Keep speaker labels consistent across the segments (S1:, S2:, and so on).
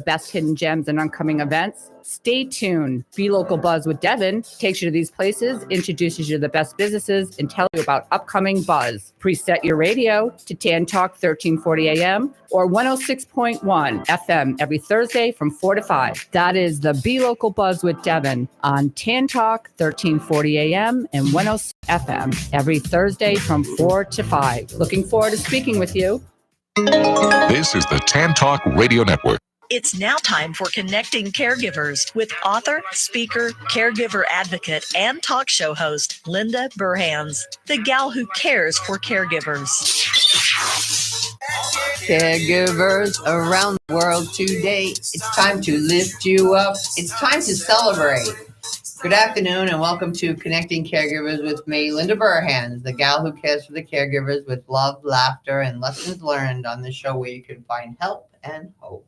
S1: best hidden gems and upcoming events. Stay tuned. Be Local Buzz with Devin takes you to these places, introduces you to the best businesses, and tells you about upcoming buzz. Preset your radio to Tan Talk 1340 AM or 106.1 FM every Thursday from 4 to 5. That is the Be Local Buzz with Devin on Tan Talk 1340 AM and 106 FM every Thursday from 4 to 5. Looking forward to speaking with you.
S2: This is the Tan Talk Radio Network.
S3: It's now time for Connecting Caregivers with author, speaker, caregiver advocate, and talk show host, Linda Burhans, the gal who cares for caregivers.
S4: Caregivers around the world today, it's time to lift you up. It's time to celebrate. Good afternoon and welcome to Connecting Caregivers with me, Linda Burhans, the gal who cares for the caregivers with love, laughter, and lessons learned on the show where you can find help and hope.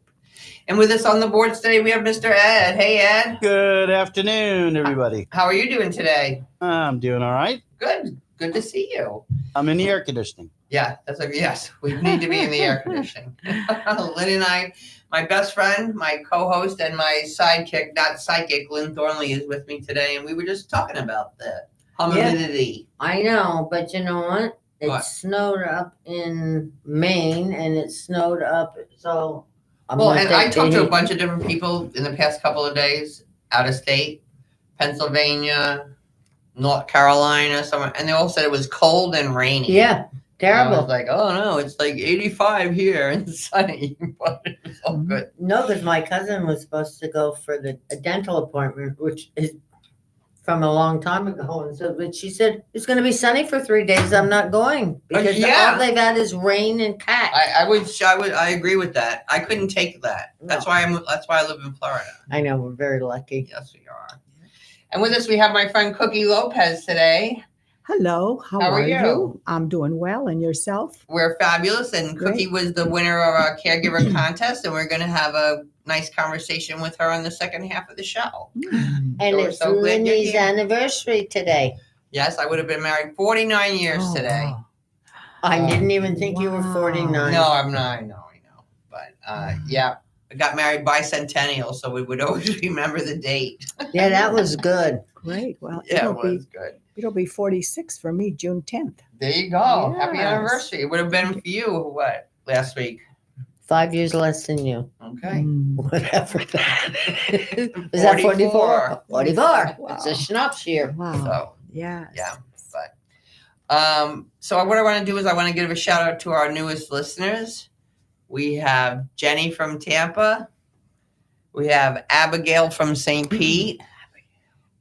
S4: And with us on the boards today, we have Mr. Ed. Hey, Ed.
S5: Good afternoon, everybody.
S4: How are you doing today?
S5: I'm doing all right.
S4: Good. Good to see you.
S5: I'm in the air conditioning.
S4: Yeah, yes. We need to be in the air conditioning. Lynn and I, my best friend, my co-host, and my sidekick, not psychic, Lynn Thornley is with me today, and we were just talking about the humidity.
S6: Yeah, I know, but you know what? It snowed up in Maine, and it snowed up, so...
S4: I talked to a bunch of different people in the past couple of days, out of state, Pennsylvania, North Carolina, somewhere, and they all said it was cold and rainy.
S6: Yeah, terrible.
S4: I was like, oh no, it's like 85 here and sunny, but it was all good.
S6: No, because my cousin was supposed to go for a dental appointment, which is from a long time ago, and so, but she said it's going to be sunny for 3 days. I'm not going because all they've had is rain and cats.
S4: I agree with that. I couldn't take that. That's why I live in Florida.
S6: I know, we're very lucky.
S4: Yes, we are. And with us, we have my friend Cookie Lopez today.
S7: Hello, how are you? I'm doing well, and yourself?
S4: We're fabulous, and
S7: Great.
S4: Cookie was the winner of our caregiver contest, and we're going to have a nice conversation with her on the second half of the show.
S6: And it's Lindy's anniversary today.
S4: Yes, I would have been married 49 years today.
S6: Wow. I didn't even think you were 49.
S4: No, I'm not. I know. But yeah, I got married bicentennial, so we would always remember the date.
S6: Yeah, that was good.
S7: Great. Well,
S4: yeah, it was good.
S7: It'll be 46 for me, June 10th.
S4: There you go.
S7: Yes.
S4: Happy anniversary. It would have been for you, last week?
S6: 5 years less than you.
S4: Okay.
S6: Whatever that is. Is that 44? 44. Wow. It's a schnapps year.
S7: Wow.
S4: So,
S7: yes.
S4: Yeah. But, so what I want to do is I want to give a shout out to our newest listeners. We have Jenny from Tampa. We have Abigail from St. Pete.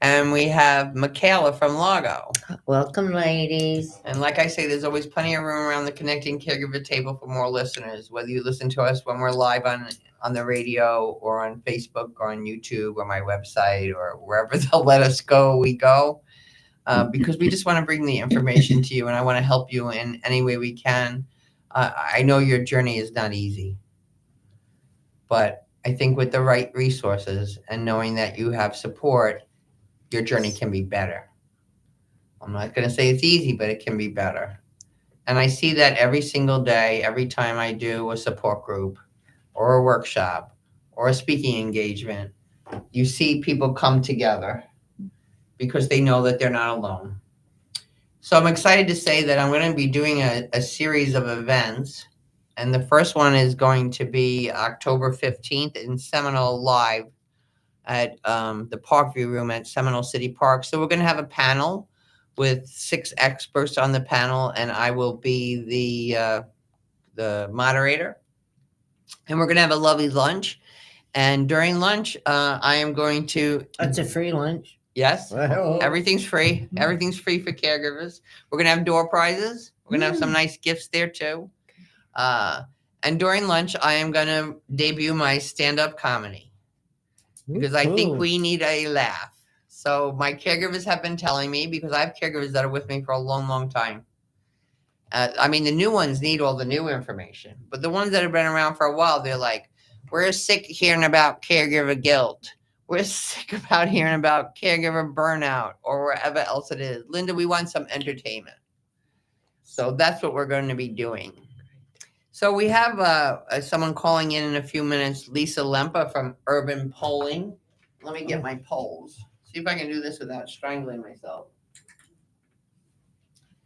S4: And we have Michaela from Largo.
S6: Welcome, ladies.
S4: And like I say, there's always plenty of room around the Connecting Caregiver table for more listeners, whether you listen to us when we're live on the radio or on Facebook or on YouTube or my website or wherever they'll let us go, we go. Because we just want to bring the information to you, and I want to help you in any way we can. I know your journey is not easy, but I think with the right resources and knowing that you have support, your journey can be better. I'm not going to say it's easy, but it can be better. And I see that every single day, every time I do a support group or a workshop or a speaking engagement, you see people come together because they know that they're not alone. So I'm excited to say that I'm going to be doing a series of events. And the first one is going to be October 15th in Seminole Live at the Parkview Room at Seminole City Park. So we're going to have a panel with 6 experts on the panel, and I will be the moderator. And we're going to have a lovely lunch. And during lunch, I am going to...
S6: It's a free lunch.
S4: Yes. Everything's free. Everything's free for caregivers. We're going to have door prizes. We're going to have some nice gifts there, too. And during lunch, I am going to debut my stand-up comedy. Because I think we need a laugh. So my caregivers have been telling me, because I have caregivers that are with me for a long, long time. I mean, the new ones need all the new information. But the ones that have been around for a while, they're like, we're sick of hearing about caregiver guilt. We're sick about hearing about caregiver burnout or wherever else it is. Linda, we want some entertainment. So that's what we're going to be doing. So we have someone calling in a few minutes, Lisa Limper from Urban Polling. Let me get my polls. See if I can do this without strangling myself.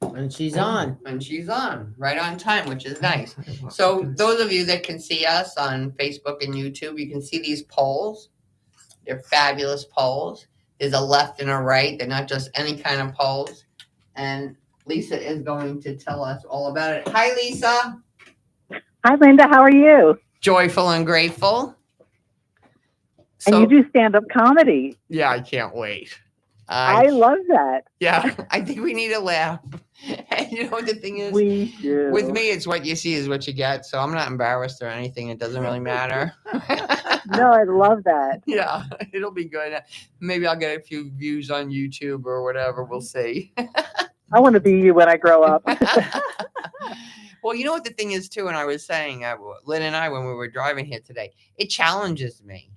S6: And she's on.
S4: And she's on, right on time, which is nice. So those of you that can see us on Facebook and YouTube, you can see these polls. They're fabulous polls. There's a left and a right. They're not just any kind of polls. And Lisa is going to tell us all about it. Hi, Lisa.
S8: Hi, Linda. How are you?
S4: Joyful and grateful.
S8: And you do stand-up comedy.
S4: Yeah, I can't wait.
S8: I love that.
S4: Yeah, I think we need a laugh. And you know what the thing is?
S8: We do.
S4: With me, it's what you see is what you get. So I'm not embarrassed or anything. It doesn't really matter.
S8: No, I love that.
S4: Yeah, it'll be good. Maybe I'll get a few views on YouTube or whatever. We'll see.
S8: I want to be you when I grow up.
S4: Well, you know what the thing is, too, and I was saying, Lynn and I, when we were driving here today, it challenges me.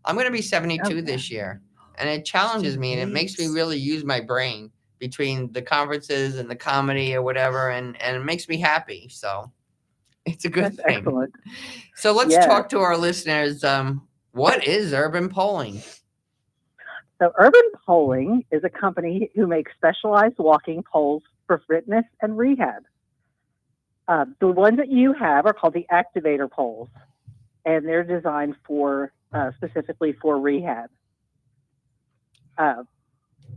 S4: I'm going to be 72 this year, and it challenges me, and it makes me really use my brain between the conferences and the comedy or whatever, and it makes me happy. So it's a good thing.
S8: Excellent.
S4: So let's talk to our listeners. What is Urban Polling?
S8: So Urban Polling is a company who makes specialized walking poles for fitness and rehab. The ones that you have are called the Activator Poles, and they're designed for specifically for rehab.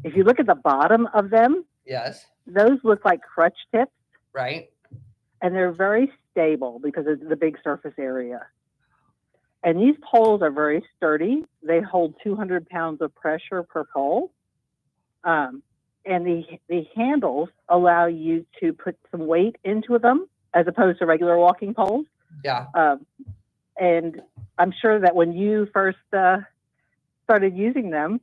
S8: If you look at the bottom of them,
S4: Yes.
S8: those look like crutch tips,
S4: Right.
S8: and they're very stable because of the big surface area. And these poles are very sturdy. They hold 200 pounds of pressure per pole. And the handles allow you to put some weight into them as opposed to regular walking poles.
S4: Yeah.
S8: And I'm sure that when you first started using them,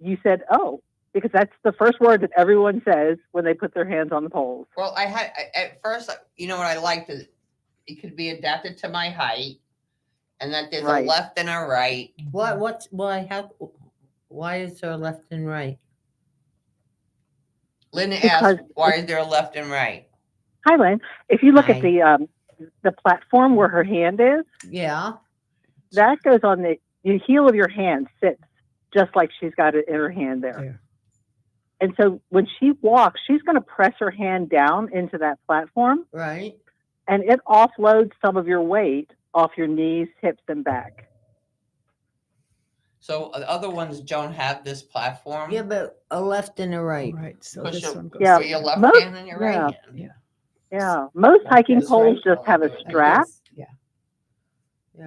S8: you said, oh, because that's the first word that everyone says when they put their hands on the poles.
S4: Well, at first, you know what I liked is it could be adapted to my height, and that there's a left and a right.
S6: Why is there a left and right?
S4: Linda asked, why is there a left and right?
S8: Hi, Lynn. If you look at the platform where her hand is, that goes on the heel of your hand sits just like she's got it in her hand there. Yeah. And so when she walks, she's going to press her hand down into that platform.
S6: Right.
S8: And it offloads some of your weight off your knees, hips, and back.
S4: So the other ones don't have this platform.
S6: Yeah, but a left and a right.
S7: Right. So
S4: Push
S7: this one goes.
S4: for your left hand and your right hand.
S7: Yeah.
S8: Yeah. Most hiking poles just have a strap.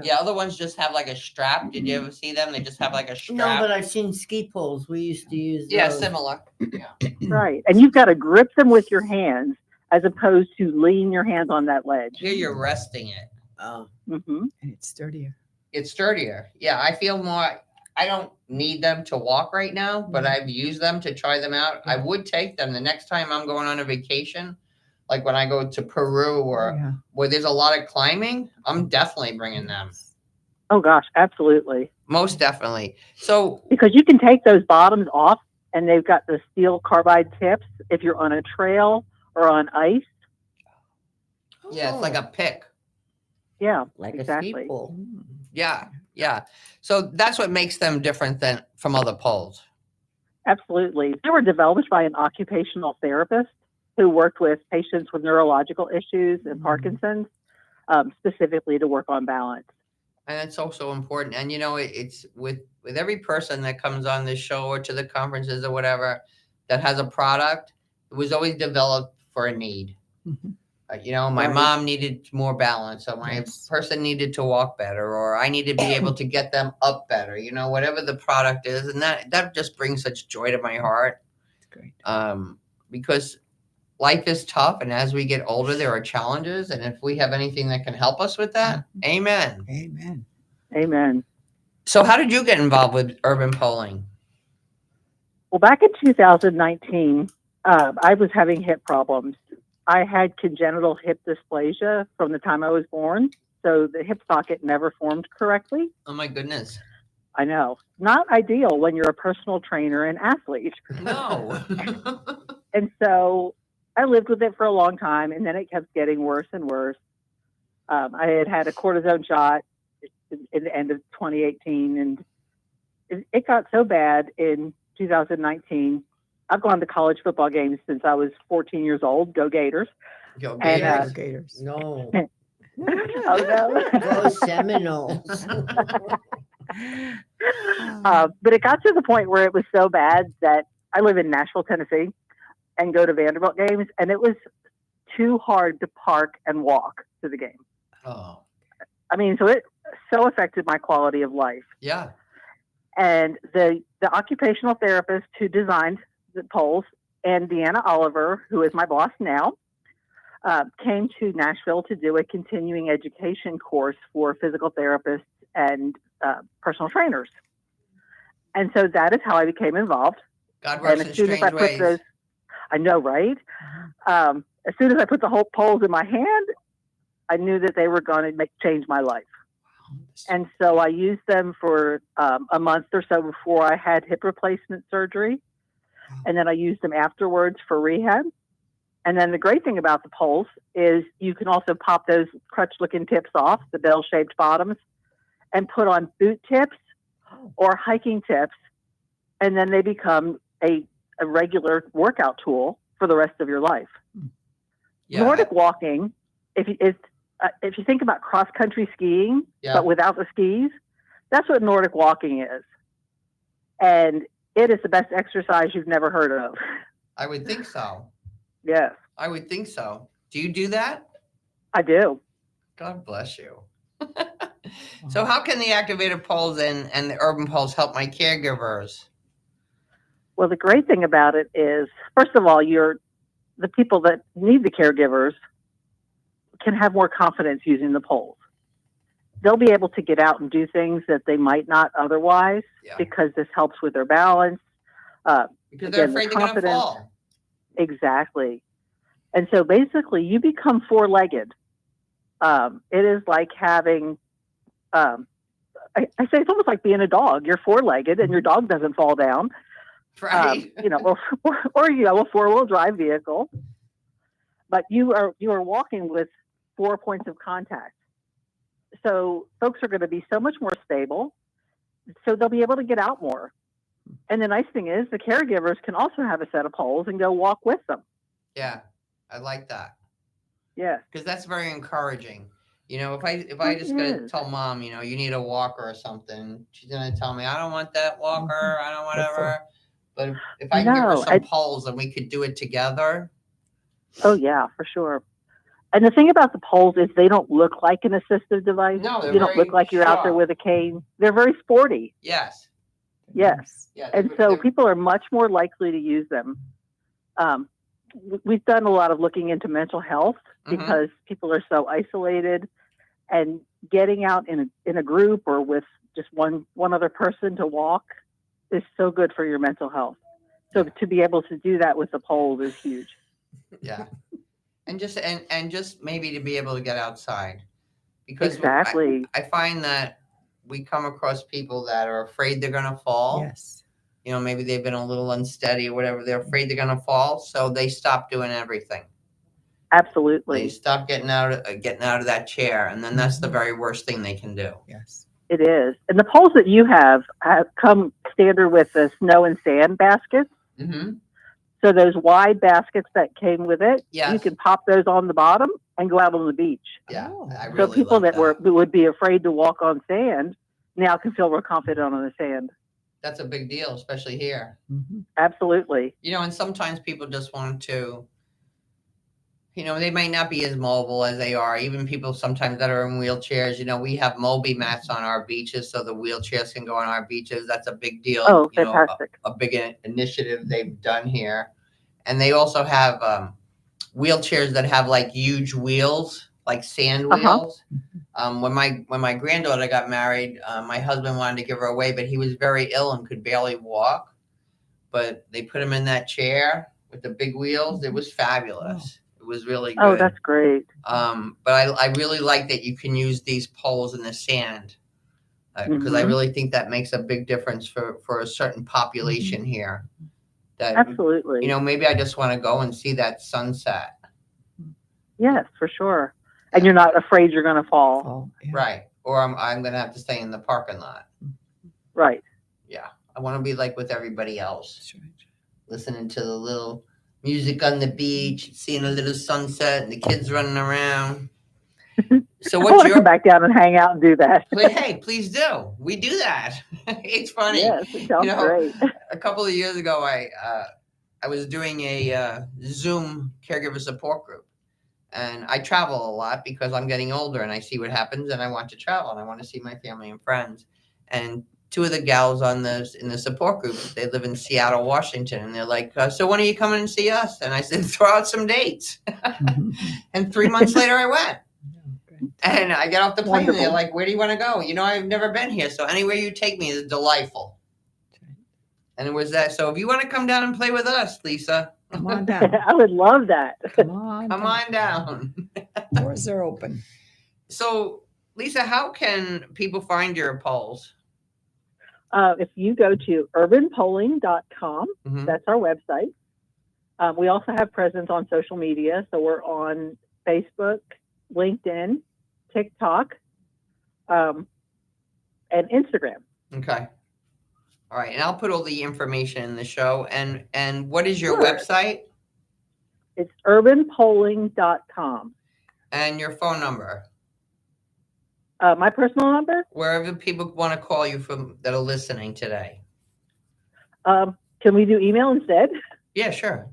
S4: Yeah, other ones just have like a strap. Did you ever see them? They just have like a strap.
S6: No, but I've seen ski poles. We used to use those.
S4: Yeah, similar. Yeah.
S8: Right. And you've got to grip them with your hands as opposed to lean your hands on that ledge.
S4: Here you're resting it.
S6: Oh.
S8: Mm-hmm.
S7: And it's sturdier.
S4: It's sturdier. Yeah, I feel more. I don't need them to walk right now, but I've used them to try them out. I would take them the next time I'm going on a vacation. Like when I go to Peru or where there's a lot of climbing, I'm definitely bringing them.
S8: Oh, gosh, absolutely.
S4: Most definitely. So
S8: because you can take those bottoms off and they've got the steel carbide tips if you're on a trail or on ice.
S4: Yeah, it's like a pick.
S8: Yeah,
S6: like
S8: exactly.
S6: a ski pole.
S4: Yeah, yeah. So that's what makes them different than from other poles.
S8: Absolutely. They were developed by an occupational therapist who worked with patients with neurological issues and Parkinson's, specifically to work on balance.
S4: And it's also important. And, you know, it's with every person that comes on this show or to the conferences or whatever that has a product, it was always developed for a need.
S7: Mm-hmm.
S4: You know, my mom needed more balance, or my person needed to walk better, or I need to be able to get them up better, you know, whatever the product is. And that just brings such joy to my heart.
S7: Great.
S4: Because life is tough, and as we get older, there are challenges. And if we have anything that can help us with that, amen.
S7: Amen.
S8: Amen.
S4: So how did you get involved with urban polling?
S8: Well, back in 2019, I was having hip problems. I had congenital hip dysplasia from the time I was born. So the hip socket never formed correctly.
S4: Oh, my goodness.
S8: I know. Not ideal when you're a personal trainer and athlete.
S4: No.
S8: And so I lived with it for a long time, and then it kept getting worse and worse. I had a cortisone shot in the end of 2018, and it got so bad in 2019. I've gone to college football games since I was 14 years old. Go Gators!
S4: Go
S8: And,
S4: Gators.
S7: Gators.
S6: No.
S8: Oh no!
S6: Go Seminoles.
S8: But it got to the point where it was so bad that I live in Nashville, Tennessee, and go to Vanderbilt games, and it was too hard to park and walk to the game.
S4: Oh,
S8: I mean, so it so affected my quality of life.
S4: yeah.
S8: And the occupational therapist who designed the poles, and Deanna Oliver, who is my boss now, came to Nashville to do a continuing education course for physical therapists and personal trainers. And so that is how I became involved.
S4: God works in strange ways.
S8: I know, right? As soon as I put the whole poles in my hand, I knew that they were going to change my life. And so I used them for a month or so before I had hip replacement surgery. And then I used them afterwards for rehab. And then the great thing about the poles is you can also pop those crutch-looking tips off, the bell-shaped bottoms, and put on boot tips or hiking tips. And then they become a regular workout tool for the rest of your life. Yeah. Nordic walking, if you think about cross-country skiing, but without the skis, that's what Nordic walking is. And it is the best exercise you've never heard of.
S4: I would think so.
S8: Yes.
S4: I would think so. Do you do that?
S8: I do.
S4: God bless you. So how can the Activator Poles and the Urban Poles help my caregivers?
S8: Well, the great thing about it is, first of all, the people that need the caregivers can have more confidence using the poles. They'll be able to get out and do things that they might not otherwise because this helps with their balance.
S4: Because they're afraid they're going to fall.
S8: Exactly. And so basically you become four-legged. It is like having, I say it's almost like being a dog. You're four-legged and your dog doesn't fall down.
S4: Right.
S8: Or a four-wheel drive vehicle. But you are walking with 4 points of contact. So folks are going to be so much more stable. So they'll be able to get out more. And the nice thing is the caregivers can also have a set of poles and go walk with them.
S4: Yeah, I like that.
S8: Yeah.
S4: Because that's very encouraging. If I just going to tell mom, you need a walker or something, she's going to tell me, I don't want that walker. I don't whatever. But if I can give her some poles and we could do it together.
S8: Oh, yeah, for sure. And the thing about the poles is they don't look like an assistive device.
S4: No,
S8: you don't look like you're out there with a cane. They're very sporty.
S4: Yes.
S8: Yes. Yeah, and so people are much more likely to use them. We've done a lot of looking into mental health because people are so isolated, and getting out in a group or with just one other person to walk is so good for your mental health. So to be able to do that with the poles is huge.
S4: Yeah. And just maybe to be able to get outside, because
S8: exactly.
S4: I find that we come across people that are afraid they're going to fall.
S7: Yes.
S4: Maybe they've been a little unsteady or whatever. They're afraid they're going to fall. So they stop doing everything.
S8: Absolutely.
S4: They stop getting out of that chair. And then that's the very worst thing they can do.
S7: Yes.
S8: It is. And the poles that you have come standard with the snow and sand baskets.
S4: Mm-hmm.
S8: So those wide baskets that came with it, you can pop those on the bottom and go out on the beach.
S4: Yeah, I really
S8: so people
S4: that
S8: would be afraid to walk on sand now can feel more confident on the sand.
S4: That's a big deal, especially here.
S7: Mm-hmm.
S8: Absolutely.
S4: And sometimes people just want to, they might not be as mobile as they are. Even people sometimes that are in wheelchairs, we have Moby mats on our beaches so the wheelchairs can go on our beaches. That's a big deal.
S8: Oh, fantastic.
S4: A big initiative they've done here. And they also have wheelchairs that have like huge wheels, like sand wheels. When my granddaughter got married, my husband wanted to give her away, but he was very ill and could barely walk. But they put him in that chair with the big wheels. It was fabulous. It was really good.
S8: Oh, that's great.
S4: But I really like that you can use these poles in the sand because I really think that makes a big difference for a certain population here. That,
S8: absolutely.
S4: Maybe I just want to go and see that sunset.
S8: Yes, for sure. and you're not afraid you're going to fall.
S7: Oh, yeah.
S4: Right. Or I'm going to have to stay in the parking lot.
S8: Right.
S4: Yeah. I want to be like with everybody else,
S7: That's right.
S4: listening to the little music on the beach, seeing a little sunset, and the kids running around. So
S8: I
S4: what's
S8: want to
S4: your
S8: come back down and hang out and do that.
S4: Hey, please do. We do that. It's funny.
S8: Yes, it sounds great.
S4: A couple of years ago, I was doing a Zoom caregiver support group, and I travel a lot because I'm getting older and I see what happens, and I want to travel and I want to see my family and friends. And two of the gals in the support group, they live in Seattle, Washington, and they're like, "So when are you coming to see us?" And I said, "Throw out some dates." And 3 months later, I went. And I get off the plane and they're like, "Where do you want to go?" I've never been here. So anywhere you take me is delightful. And it was that. So if you want to come down and play with us, Lisa.
S7: Come on down.
S8: I would love that.
S7: Come on.
S4: Come on down.
S7: Doors are open.
S4: So, Lisa, how can people find your polls?
S8: If you go to urbanpolling.com, that's our website. We also have presence on social media. So we're on Facebook, LinkedIn, TikTok, and Instagram.
S4: Okay. All right. And I'll put all the information in the show. And what is your
S8: Sure.
S4: website?
S8: It's urbanpolling.com.
S4: And your phone number?
S8: My personal number?
S4: Wherever people want to call you from that are listening today.
S8: Can we do email instead?
S4: Yeah, sure.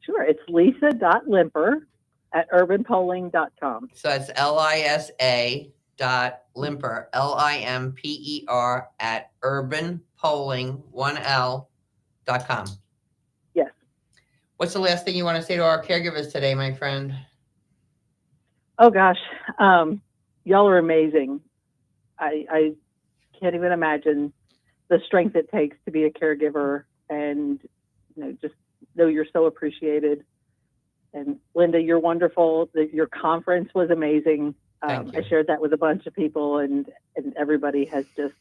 S8: Sure. It's lisa.limper@urbanpolling.com.
S4: So it's LISA.Limper, LIMPER @urbanpolling1l.com.
S8: Yes.
S4: What's the last thing you want to say to our caregivers today, my friend?
S8: Oh, gosh. Y'all are amazing. I can't even imagine the strength it takes to be a caregiver, and just know you're so appreciated. And Linda, you're wonderful. Your conference was amazing.
S4: Thank you.
S8: I shared that with a bunch of people, and everybody has just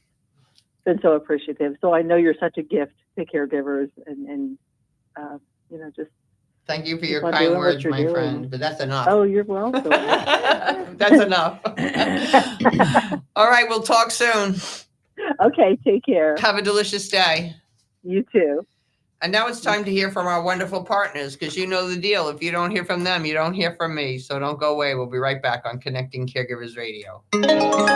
S8: been so appreciative. So I know you're such a gift to caregivers, and just
S4: Thank you for your
S8: keep on
S4: kind
S8: doing what
S4: words,
S8: you're
S4: my
S8: doing.
S4: friend. But that's enough.
S8: Oh, you're welcome.
S4: That's enough. All right, we'll talk soon.
S8: Okay, take care.
S4: Have a delicious day.
S8: You too.
S4: And now it's time to hear from our wonderful partners, because you know the deal. If you don't hear from them, you don't hear from me. So don't go away. We'll be right back on Connecting Caregivers Radio.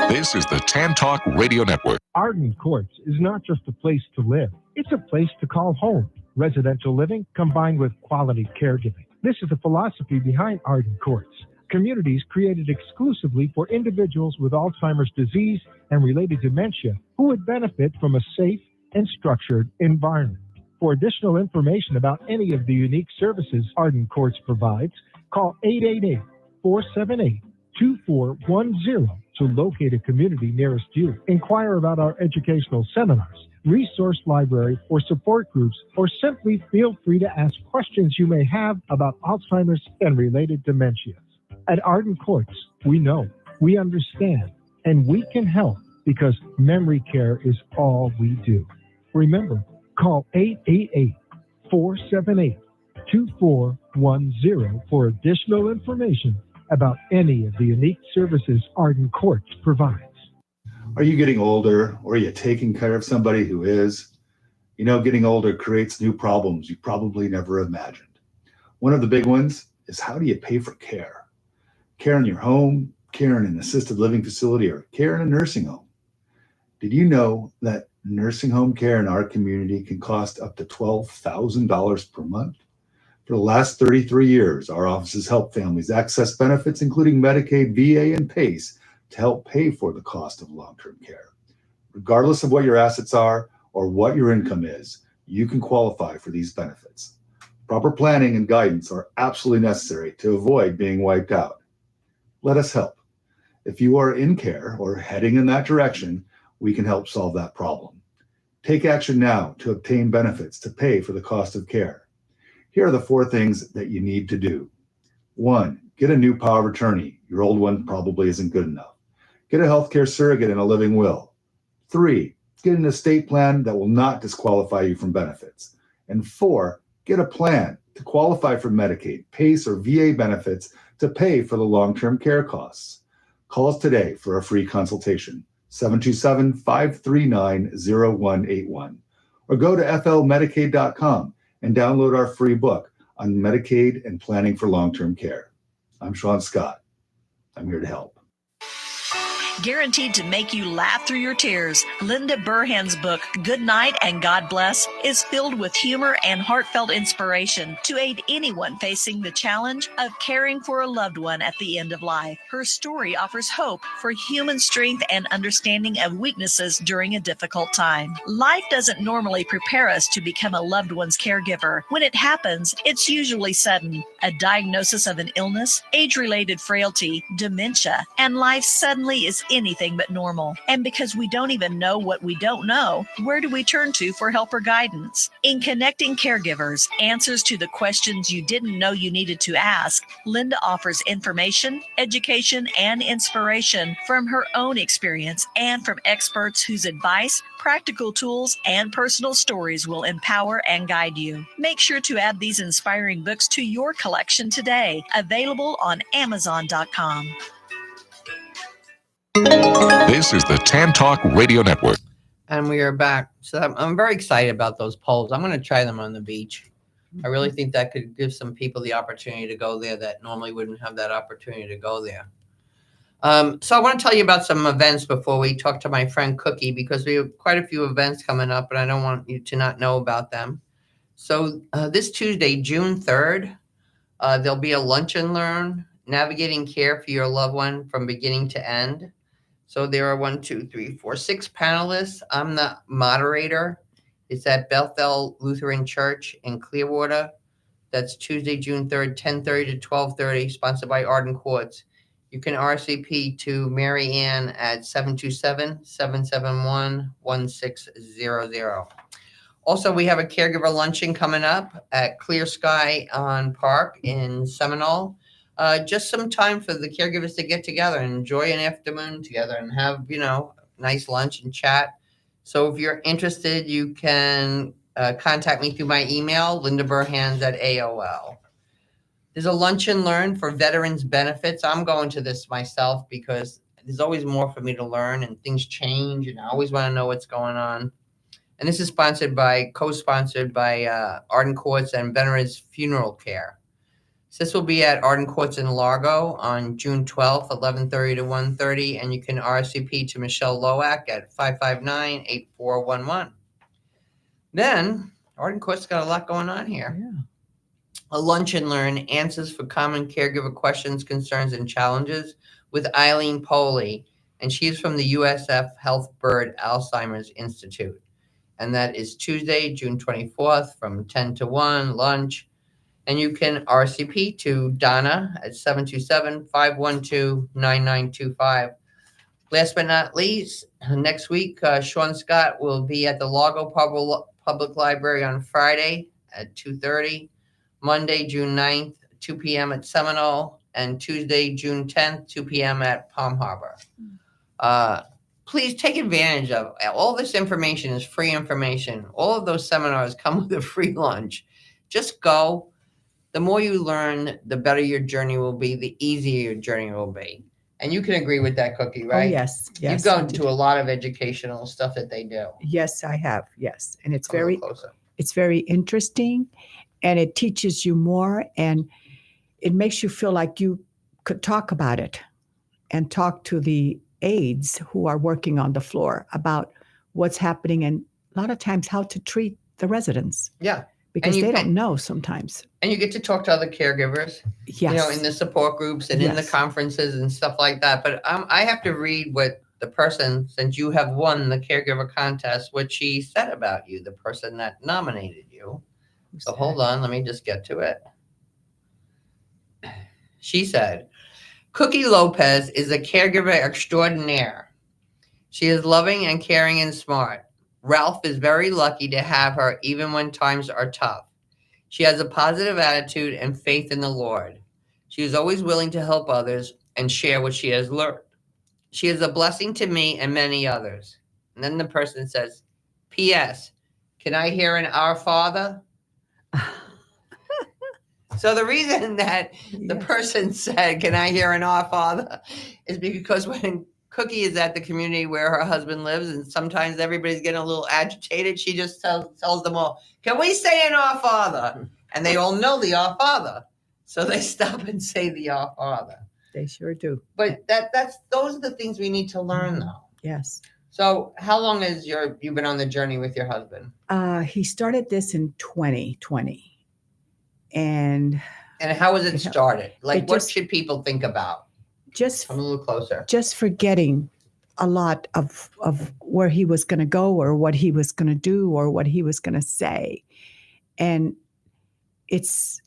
S2: This is the Tan Talk Radio Network.
S9: Arden Courts is not just a place to live. It's a place to call home. Residential living combined with quality caregiving. This is the philosophy behind Arden Courts. Communities created exclusively for individuals with Alzheimer's disease and related dementia who would benefit from a safe and structured environment. For additional information about any of the unique services Arden Courts provides, call 888-478-2410 to locate a community nearest you. Inquire about our educational seminars, resource library, or support groups, or simply feel free to ask questions you may have about Alzheimer's and related dementias. At Arden Courts, we know, we understand, and we can help because memory care is all we do. Remember, call 888-478-2410 for additional information about any of the unique services Arden Courts provides.
S10: Are you getting older, or are you taking care of somebody who is? Getting older creates new problems you probably never imagined. One of the big ones is, how do you pay for care? Care in your home, care in an assisted living facility, or care in a nursing home. Did you know that nursing home care in our community can cost up to $12,000 per month? For the last 33 years, our office has helped families access benefits, including Medicaid, VA, and PACE, to help pay for the cost of long-term care. Regardless of what your assets are or what your income is, you can qualify for these benefits. Proper planning and guidance are absolutely necessary to avoid being wiped out. Let us help. If you are in care or heading in that direction, we can help solve that problem. Take action now to obtain benefits to pay for the cost of care. Here are the 4 things that you need to do. 1, get a new power of attorney. Your old one probably isn't good enough. Get a healthcare surrogate and a living will. 3, get an estate plan that will not disqualify you from benefits. And 4, get a plan to qualify for Medicaid, PACE, or VA benefits to pay for the long-term care costs. Call us today for a free consultation, 727-539-0181, or go to flmedicaid.com and download our free book on Medicaid and planning for long-term care. I'm Sean Scott. I'm here to help.
S3: Guaranteed to make you laugh through your tears, Linda Burhan's book, Good Night and God Bless, is filled with humor and heartfelt inspiration to aid anyone facing the challenge of caring for a loved one at the end of life. Her story offers hope for human strength and understanding of weaknesses during a difficult time. Life doesn't normally prepare us to become a loved one's caregiver. When it happens, it's usually sudden. A diagnosis of an illness, age-related frailty, dementia, and life suddenly is anything but normal. And because we don't even know what we don't know, where do we turn to for help or guidance? In Connecting Caregivers, Answers to the Questions You Didn't Know You Needed to Ask, Linda offers information, education, and inspiration from her own experience and from experts whose advice, practical tools, and personal stories will empower and guide you. Make sure to add these inspiring books to your collection today. Available on Amazon.com.
S2: This is the Tan Talk Radio Network.
S4: And we are back. So I'm very excited about those poles. I'm going to try them on the beach. I really think that could give some people the opportunity to go there that normally wouldn't have that opportunity to go there. So I want to tell you about some events before we talk to my friend Cookie, because we have quite a few events coming up, and I don't want you to not know about them. So this Tuesday, June 3rd, there'll be a lunch and learn, navigating care for your loved one from beginning to end. So there are 6 panelists. I'm the moderator. It's at Bethel Lutheran Church in Clearwater. That's Tuesday, June 3rd, 10:30 to 12:30, sponsored by Arden Courts. You can RSVP to Mary Ann at 727-771-1600. Also, we have a caregiver luncheon coming up at Clear Sky on Park in Seminole. Just some time for the caregivers to get together and enjoy an afternoon together and have, nice lunch and chat. So if you're interested, you can contact me through my email, lindaburhans@AOL. There's a lunch and learn for veterans benefits. I'm going to this myself because there's always more for me to learn and things change and I always want to know what's going on. And this is co-sponsored by Arden Courts and Veterans Funeral Care. So this will be at Arden Courts in Largo on June 12th, 11:30 to 1:30, and you can RSVP to Michelle Loack at 559-8411. Then, Arden Courts got a lot going on here.
S7: Yeah.
S4: A lunch and learn, answers for common caregiver questions, concerns, and challenges with Eileen Poley, and she's from the USF Health Bird Alzheimer's Institute. And that is Tuesday, June 24th from 10 to 1, lunch. And you can RSVP to Donna at 727-512-9925. Last but not least, next week, Sean Scott will be at the Largo Public Library on Friday at 2:30, Monday, June 9th, 2 p.m. at Seminole, and Tuesday, June 10th, 2 p.m. at Palm Harbor. Please take advantage of all this information. Is free information. All of those seminars come with a free lunch. Just go. The more you learn, the better your journey will be, the easier your journey will be. And you can agree with that, Cookie, right?
S7: Oh, yes.
S4: You've gone to a lot of educational stuff that they do.
S7: Yes, I have. Yes. And it's
S4: Come a little closer.
S7: it's very interesting and it teaches you more and it makes you feel like you could talk about it and talk to the aides who are working on the floor about what's happening and a lot of times how to treat the residents.
S4: Yeah.
S7: Because they don't know sometimes.
S4: And you get to talk to other caregivers,
S7: Yes.
S4: in the support groups and in the conferences and stuff like that. But I have to read what the person, since you have won the caregiver contest, what she said about you, the person that nominated you. So hold on, let me just get to it. She said, Cookie Lopez is a caregiver extraordinaire. She is loving and caring and smart. Ralph is very lucky to have her even when times are tough. She has a positive attitude and faith in the Lord. She is always willing to help others and share what she has learned. She is a blessing to me and many others. And then the person says, P.S. Can I hear an Our Father? So the reason that the person said, "Can I hear an "Our Father," is because when Cookie is at the community where her husband lives, and sometimes everybody's getting a little agitated, she just tells them all, "Can we say an Our Father?" And they all know the Our Father, so they stop and say the Our Father.
S7: They sure do.
S4: But those are the things we need to learn, though.
S7: Yes.
S4: So how long has you've been on the journey with your husband?
S7: He started this in 2020. And
S4: how was it started? Like, what
S7: just-
S4: should people think about?
S7: just
S4: Come a little closer.
S7: just forgetting a lot of where he was going to go or what he was going to do or what he was going to say. And it's,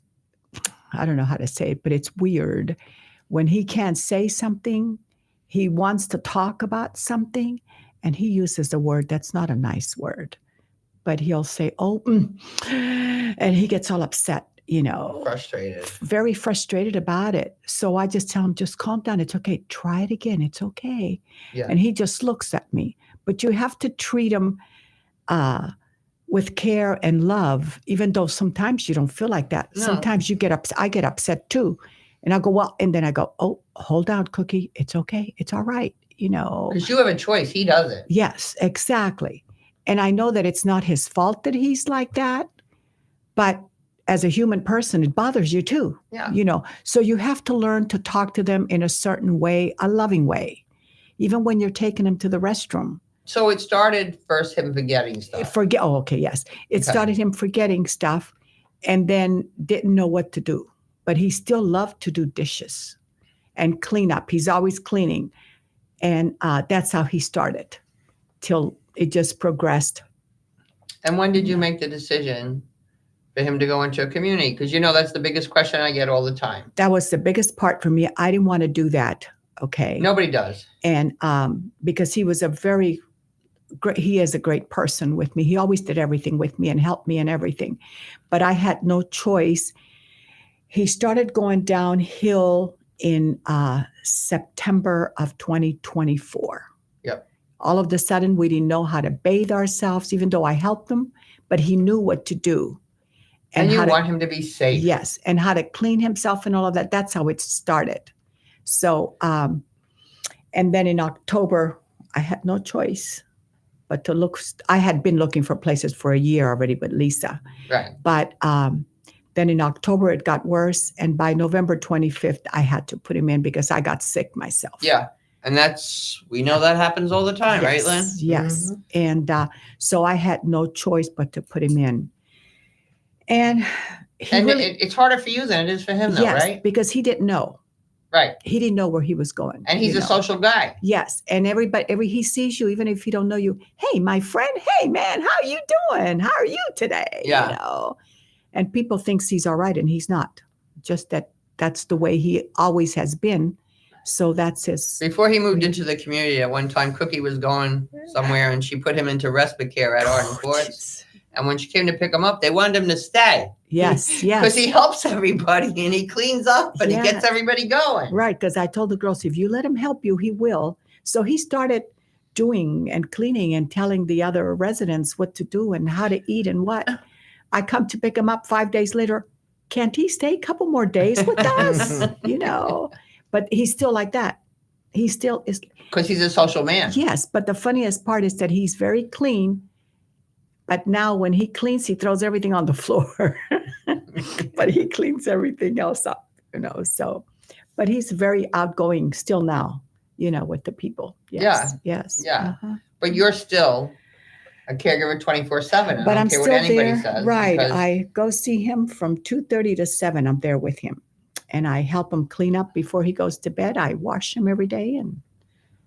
S7: I don't know how to say it, but it's weird. When he can't say something, he wants to talk about something, and he uses a word that's not a nice word. But he'll say, and he gets all upset,
S4: Frustrated.
S7: very frustrated about it. So I just tell him, just calm down. It's okay. Try it again. It's okay.
S4: Yeah.
S7: And he just looks at me. But you have to treat him with care and love, even though sometimes you don't feel like that.
S4: No.
S7: Sometimes you get upset. I get upset too. And I go, well, and then I go, oh, hold on, Cookie. It's okay. It's all right.
S4: Because you have a choice. He doesn't.
S7: Yes, exactly. And I know that it's not his fault that he's like that, but as a human person, it bothers you too.
S4: Yeah.
S7: So you have to learn to talk to them in a certain way, a loving way, even when you're taking them to the restroom.
S4: So it started first him forgetting stuff.
S7: Yes. It started him forgetting stuff and then didn't know what to do. But he still loved to do dishes and clean up. He's always cleaning. And that's how he started till it just progressed.
S4: And when did you make the decision for him to go into a community? Because that's the biggest question I get all the time.
S7: That was the biggest part for me. I didn't want to do that. Okay.
S4: Nobody does.
S7: And because he was he is a great person with me. He always did everything with me and helped me in everything. But I had no choice. He started going downhill in September of 2024.
S4: Yep.
S7: All of a sudden, we didn't know how to bathe ourselves, even though I helped him, but he knew what to do.
S4: And you want him to be safe.
S7: Yes, and how to clean himself and all of that. That's how it started. So, and then in October, I had no choice but to look. I had been looking for places for a year already with Lisa.
S4: Right.
S7: But then in October, it got worse. And by November 25th, I had to put him in because I got sick myself.
S4: Yeah. And we know that happens all the time, right, Lynn?
S7: Yes. And so I had no choice but to put him in. And
S4: it's harder for you than it is for him, though, right?
S7: Because he didn't know.
S4: Right.
S7: He didn't know where he was going.
S4: And he's a social guy.
S7: Yes. And he sees you, even if he don't know you. Hey, my friend. Hey, man, how you doing? How are you today?
S4: Yeah.
S7: And people thinks he's all right, and he's not. Just that's the way he always has been. So that's his.
S4: Before he moved into the community, at one time, Cookie was going somewhere, and she put him into respite care at Arden Courts. And when she came to pick him up, they wanted him to stay.
S7: Yes.
S4: Because he helps everybody, and he cleans up, and he gets everybody going.
S7: Right, because I told the girls, if you let him help you, he will. So he started doing and cleaning and telling the other residents what to do and how to eat and what. I come to pick him up 5 days later. Can't he stay a couple more days with us? But he's still like that. He still is.
S4: Because he's a social man.
S7: Yes, but the funniest part is that he's very clean. But now when he cleans, he throws everything on the floor. But he cleans everything else up, so. But he's very outgoing still now, with the people. Yes, yes.
S4: Yeah. But you're still a caregiver 24/7.
S7: But I'm
S4: care
S7: still
S4: what anybody
S7: there.
S4: says.
S7: Right. I go see him from 2:30 to 7. I'm there with him. And I help him clean up before he goes to bed. I wash him every day and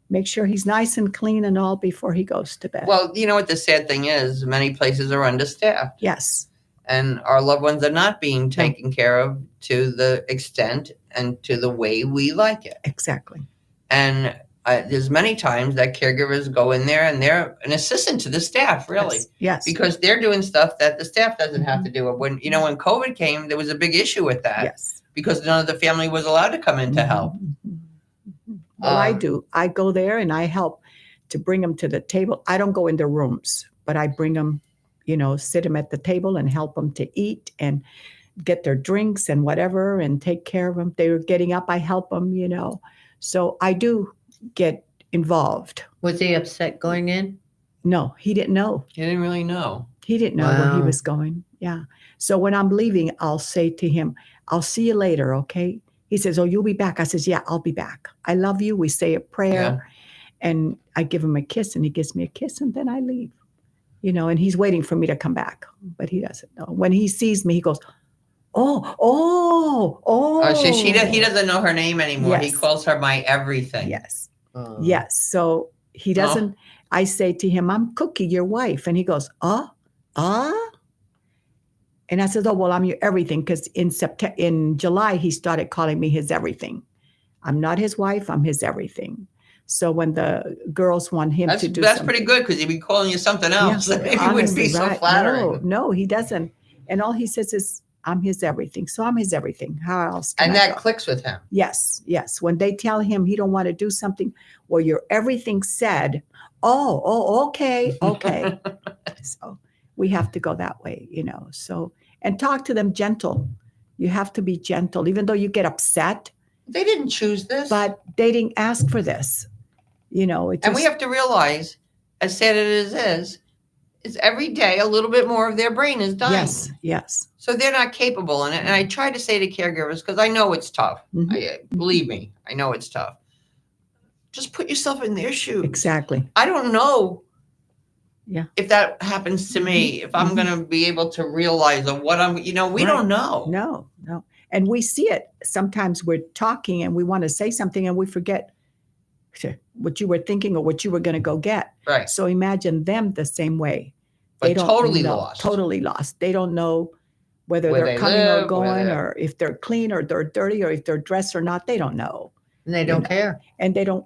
S7: make sure he's nice and clean and all before he goes to bed.
S4: Well, you know what the sad thing is? Many places are understaffed.
S7: Yes.
S4: And our loved ones are not being taken care of to the extent and to the way we like it.
S7: Exactly.
S4: And there's many times that caregivers go in there and they're an assistant to the staff, really.
S7: Yes.
S4: Because they're doing stuff that the staff doesn't have to do. When COVID came, there was a big issue with that.
S7: Yes.
S4: Because none of the family was allowed to come in to help.
S7: Well, I do. I go there and I help to bring them to the table. I don't go in their rooms, but I bring them, sit them at the table and help them to eat and get their drinks and whatever and take care of them. They were getting up, I help them, So I do get involved.
S6: Was he upset going in?
S7: No, he didn't know.
S4: You didn't really know.
S7: He didn't know where he
S6: Wow.
S7: was going. Yeah. So when I'm leaving, I'll say to him, I'll see you later, okay? He says, oh, you'll be back. I says, yeah, I'll be back. I love you. We say a prayer and I give him a kiss and he gives me a kiss and then I leave. And he's waiting for me to come back, but he doesn't know. When he sees me, he goes, oh.
S4: Oh, so he doesn't know her name anymore. He
S7: Yes.
S4: calls her my everything.
S7: Yes.
S6: Oh.
S7: Yes. So he doesn't, I say to him, I'm Cookie, your wife. And he goes, And I said, oh, well, I'm your everything. Because in July, he started calling me his everything. I'm not his wife. I'm his everything. So when the girls want him to do
S4: that's
S7: something,
S4: pretty good because he'd be calling you something else.
S7: Yeah,
S4: Maybe it wouldn't be so
S7: right.
S4: flattering.
S7: No, he doesn't. And all he says is, I'm his everything. So I'm his everything. How else can
S4: And
S7: I
S4: that
S7: go?
S4: clicks with him.
S7: Yes. When they tell him he don't want to do something, well, your everything said, okay. So we have to go that way, So, and talk to them gentle. You have to be gentle, even though you get upset.
S4: They didn't choose this.
S7: But they didn't ask for this.
S4: And we have to realize, as sad as it is every day a little bit more of their brain is dying.
S7: Yes.
S4: So they're not capable in it. And I try to say to caregivers, because I know it's tough.
S7: Mm-hmm.
S4: Believe me, I know it's tough. Just put yourself in their shoes.
S7: Exactly.
S4: I don't know if that happens to
S7: Mm-hmm.
S4: me, if I'm going to be able to realize of what I'm, we don't know.
S7: No. And we see it. Sometimes we're talking and we want to say something and we forget what you were thinking or what you were going to go get.
S4: Right.
S7: So imagine them the same way.
S4: But
S7: They don't
S4: totally
S7: know,
S4: lost.
S7: Totally lost. They don't know whether
S4: Where
S7: they're
S4: they
S7: coming
S4: live,
S7: or going or if they're clean or they're dirty or if they're dressed or not. They don't know.
S6: And they don't care.
S7: And they don't,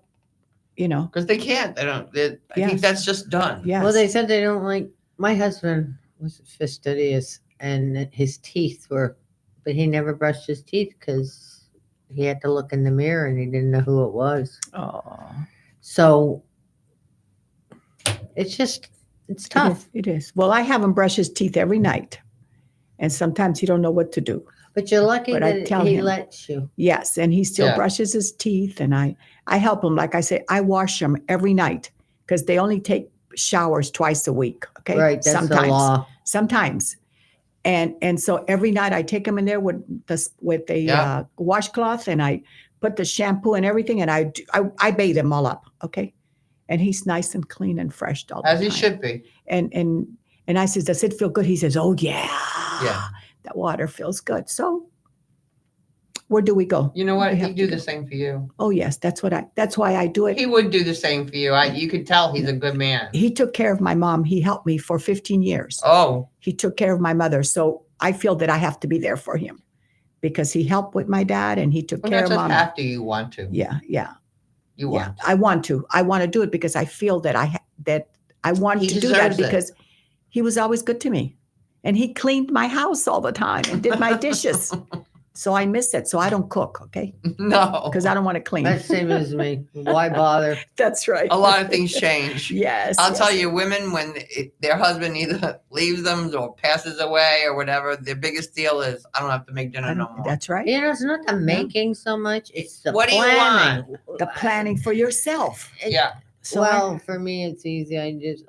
S4: Because they can't. They don't. I think that's just done.
S7: Yes.
S6: Well, they said they don't like. My husband was fastidious, and his teeth were, but he never brushed his teeth because he had to look in the mirror and he didn't know who it was.
S7: Oh.
S6: So it's tough.
S7: It is. Well, I have him brush his teeth every night, and sometimes he don't know what to do.
S6: But you're lucky
S7: But I
S6: that
S7: tell
S6: he
S7: him.
S6: lets you.
S7: Yes, and he still brushes his teeth, and I help him. Like I say, I wash them every night because they only take showers twice a week. Okay,
S6: Right, that's the law.
S7: Sometimes, and so every night I take him in there with a washcloth, and I put the shampoo and everything, and I bathe him all up. Okay, and he's nice and clean and fresh all the time.
S4: As he should be.
S7: And I says, does it feel good? He says, oh yeah.
S4: Yeah.
S7: That water feels good. So where do we go?
S4: You know what?
S7: We
S4: He'd
S7: have
S4: do
S7: to
S4: the
S7: go.
S4: same for you.
S7: Oh yes, that's why I do it.
S4: He would do the same for you. You could tell he's a good man.
S7: He took care of my mom. He helped me for 15 years.
S4: Oh.
S7: He took care of my mother. So I feel that I have to be there for him because he helped with my dad and he took care of mom.
S4: After you want to.
S7: Yeah.
S4: You want.
S7: I want to. I want to do it because I feel that I want to do that because he was always good to me. And he cleaned my house all the time and did my dishes. So I miss it. So I don't cook, okay?
S4: No.
S7: Because I don't want to clean.
S6: That's the same as me. Why bother?
S7: That's right.
S4: A lot of things change.
S7: Yes.
S4: I'll tell you, women, when their husband either leaves them or passes away or whatever, their biggest deal is, I don't have to make dinner no more.
S7: That's right.
S6: It's not the making so much. It's the
S4: What
S6: planning.
S4: do you want?
S7: The planning for yourself.
S4: Yeah.
S6: So for me, it's easy.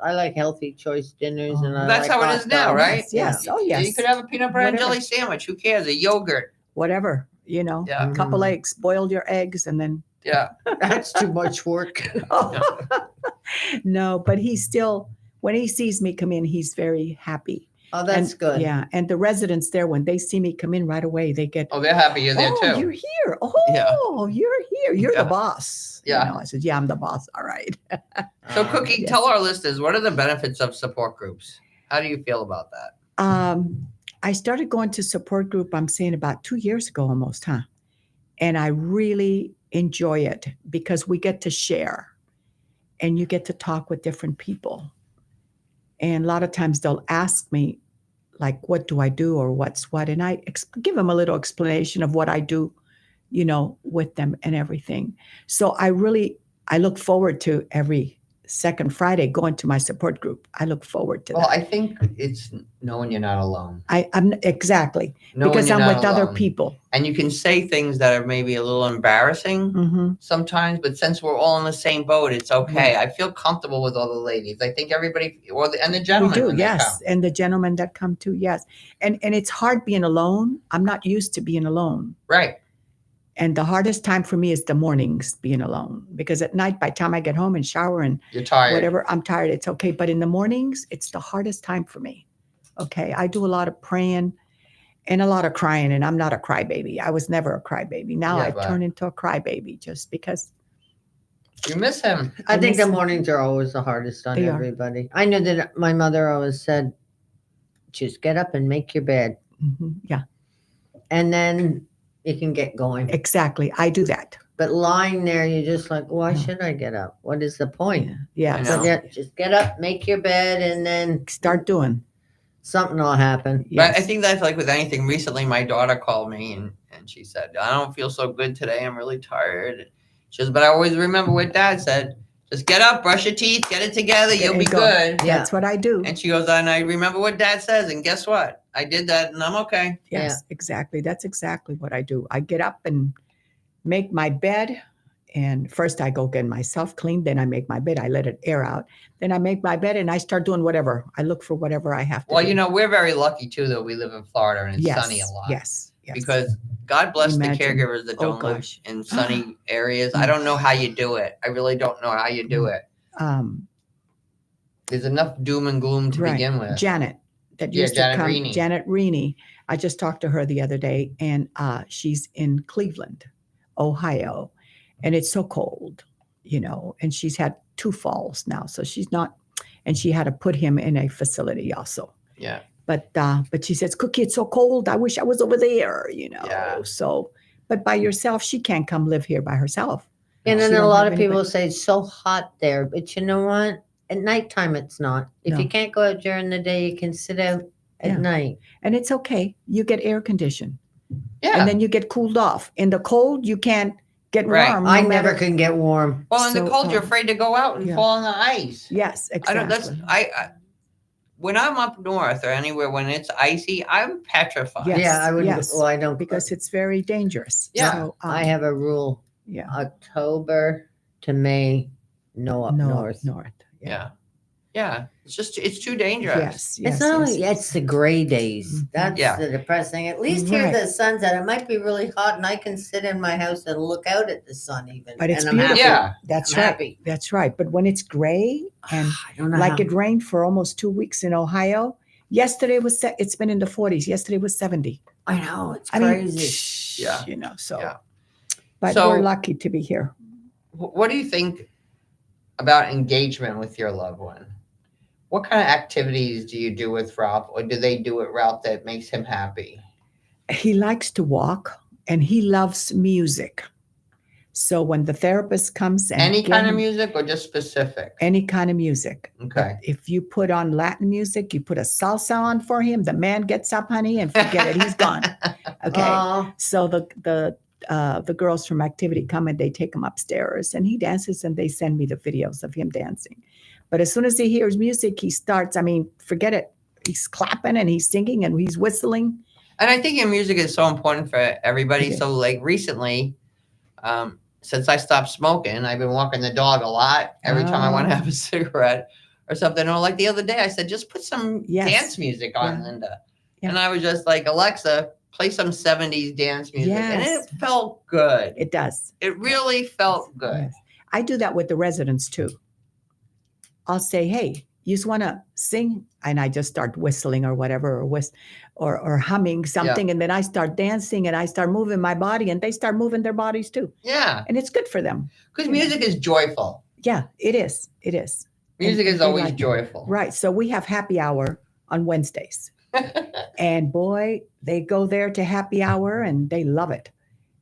S6: I like healthy choice dinners, and
S4: That's how it is now, right?
S7: Yes. Oh, yes.
S4: You could have a peanut butter and
S7: Whatever.
S4: jelly sandwich. Who cares? A yogurt.
S7: Whatever,
S4: Yeah.
S7: a couple eggs, boiled your eggs, and then.
S4: Yeah.
S6: That's too much work.
S7: No, but he's still, when he sees me come in, he's very happy.
S6: Oh, that's good.
S7: Yeah. And the residents there, when they see me come in right away, they get,
S4: Oh, they're happy you're there too.
S7: You're here.
S4: Yeah.
S7: Oh, you're here. You're
S4: Yeah.
S7: the boss.
S4: Yeah.
S7: I said, yeah, I'm the boss. All right.
S4: So, Cookie,
S7: Yes.
S4: tell our listeners, what are the benefits of support groups? How do you feel about that?
S7: I started going to support group, I'm saying about 2 years ago almost, huh? And I really enjoy it because we get to share and you get to talk with different people. And a lot of times they'll ask me, like, what do I do or what's what? And I give them a little explanation of what I do, with them and everything. So I look forward to every second Friday going to my support group. I look forward to
S4: Well,
S7: that.
S4: I think it's knowing you're not alone.
S7: I'm exactly
S4: Knowing
S7: because
S4: you're
S7: I'm
S4: not
S7: with other
S4: alone.
S7: people.
S4: And you can say things that are maybe a little embarrassing
S7: Hmm.
S4: sometimes, but since we're all in the same boat, it's okay. I feel comfortable with all the ladies. I think everybody, and the
S7: We
S4: gentlemen,
S7: do,
S4: when they
S7: yes,
S4: come.
S7: and the gentlemen that come too, yes, and it's hard being alone. I'm not used to being alone.
S4: Right.
S7: And the hardest time for me is the mornings being alone, because at night, by the time I get home and shower and
S4: You're tired.
S7: whatever, I'm tired. It's okay. But in the mornings, it's the hardest time for me. Okay. I do a lot of praying and a lot of crying, and I'm not a crybaby. I was never a crybaby. Now
S4: Yeah,
S7: I've
S4: but-
S7: turned into a crybaby just because.
S4: You miss him.
S6: I think
S7: miss
S6: the
S7: him.
S6: mornings are always the hardest on
S7: They are.
S6: everybody. I know that my mother always said, just get up and make your bed.
S7: Yeah,
S6: And then you can get going.
S7: exactly. I do that.
S6: But lying there, you're just like, why
S7: No.
S6: should I get up? What is the point?
S7: Yeah.
S4: I
S6: So
S4: know.
S6: just get up, make your bed, and then
S7: Start doing.
S6: something will happen.
S7: Yes.
S4: But I think that's like with anything. Recently, my daughter called me and she said, I don't feel so good today. I'm really tired. She says, but I always remember what Dad said. Just get up, brush your teeth, get it together.
S7: There
S4: You'll
S7: you
S4: be
S7: go.
S4: good.
S6: Yeah.
S7: That's what I do.
S4: And she goes, and I remember what Dad says. And guess what? I did that and I'm okay.
S7: Yes, exactly. That's exactly what I do. I get up and make my bed. And first I go get myself clean. Then I make my bed. I let it air out. Then I make my bed and I start doing whatever. I look for whatever I have to
S4: Well,
S7: do.
S4: you know, we're very lucky too that we live in Florida and it's
S7: Yes,
S4: sunny a lot.
S7: Yes. Yes.
S4: Because God bless
S7: Imagine.
S4: the caregivers that
S7: Oh,
S4: don't live
S7: gosh.
S4: in sunny areas. I don't know how you do it. I really don't know how you do it. There's enough doom and gloom to
S7: right.
S4: begin with.
S7: Janet, that
S4: Yeah,
S7: used
S4: Janet
S7: to come.
S4: Reaney.
S7: Janet Reaney. I just talked to her the other day, and she's in Cleveland, Ohio, and it's so cold, you know. And she's had 2 falls now, so she's not. And she had to put him in a facility also.
S4: Yeah.
S7: But she says, Cookie, it's so cold. I wish I was over there, you know.
S4: Yeah.
S7: So, but by yourself, she can't come live here by herself.
S6: And
S7: She
S6: then a
S7: don't
S6: lot
S7: have
S6: of people
S7: anybody.
S6: say it's so hot there. But you know what? At nighttime, it's not. If
S7: No.
S6: you can't go out during the day, you can sit out at
S7: Yeah.
S6: night.
S7: And it's okay. You get air conditioned.
S4: Yeah.
S7: And then you get cooled off. In the cold, you can't get
S4: Right.
S7: warm.
S6: I
S7: no
S6: never
S7: matter-
S6: can get warm.
S4: Well, in the
S7: So,
S4: cold, you're afraid to go out and
S7: yeah.
S4: fall on the ice.
S7: Yes,
S4: I don't.
S7: exactly.
S4: I when I'm up north or anywhere when it's icy, I'm petrified.
S7: Yes,
S6: Yeah, I wouldn't.
S7: yes.
S6: Well, I don't
S7: Because it's very dangerous.
S4: Yeah.
S7: So,
S6: I have a rule:
S7: yeah.
S6: October to May, no up north.
S7: North.
S4: Yeah. Yeah. It's too dangerous.
S7: Yes, yes.
S6: It's not
S7: yes.
S6: only it's the gray days.
S7: Mhm.
S6: That's
S4: Yeah.
S6: the depressing. At least here
S7: Right.
S6: the sun's out. It might be really hot, and I can sit in my house and look out at the sun even.
S7: But it's
S6: and I'm
S7: beautiful.
S6: happy.
S4: Yeah.
S7: That's
S6: I'm
S7: right.
S6: happy.
S7: That's right. But when it's gray and
S6: I don't know
S7: like
S6: how-
S7: it rained for almost 2 weeks in Ohio, yesterday was it's been in the 40s. Yesterday was 70.
S6: I know it's
S7: I mean,
S6: crazy.
S4: Yeah.
S7: you know, so.
S4: Yeah.
S7: But
S4: So-
S7: we're lucky to be here.
S4: What do you think about engagement with your loved one? What kind of activities do you do with Ralph, or do they do with Ralph that makes him happy?
S7: He likes to walk and he loves music. So when the therapist comes and
S4: Any
S7: get
S4: kind of
S7: him-
S4: music or just specific?
S7: any kind of music.
S4: Okay.
S7: But if you put on Latin music, you put a salsa on for him, the man gets up, honey, and forget it. He's gone. Okay.
S6: Aw.
S7: So the girls from Activity come and they take him upstairs and he dances and they send me the videos of him dancing. But as soon as he hears music, he starts, I mean, forget it. He's clapping and he's singing and he's whistling.
S4: And I think your music is so important for everybody.
S7: It is.
S4: So like recently, since I stopped smoking, I've been walking the dog a lot every time I want to
S7: Oh.
S4: have a cigarette or something. Or like the other day, I said, just put some
S7: Yes.
S4: dance music on,
S7: Yeah.
S4: Linda.
S7: Yeah.
S4: And I was just like, Alexa, play some 70s dance music. And
S7: Yes.
S4: it felt good.
S7: It does.
S4: It really felt good.
S7: Yes. I do that with the residents too. I'll say, hey, you just want to sing? And I just start whistling or whatever, or humming something. And then I start dancing and I start moving my body and they start moving their bodies too.
S4: Yeah.
S7: And it's good for them.
S4: Because music is joyful.
S7: Yeah, it is. It is.
S4: Music
S7: And
S4: is
S7: they
S4: always
S7: like it.
S4: joyful.
S7: Right. So we have happy hour on Wednesdays. And boy, they go there to happy hour and they love it.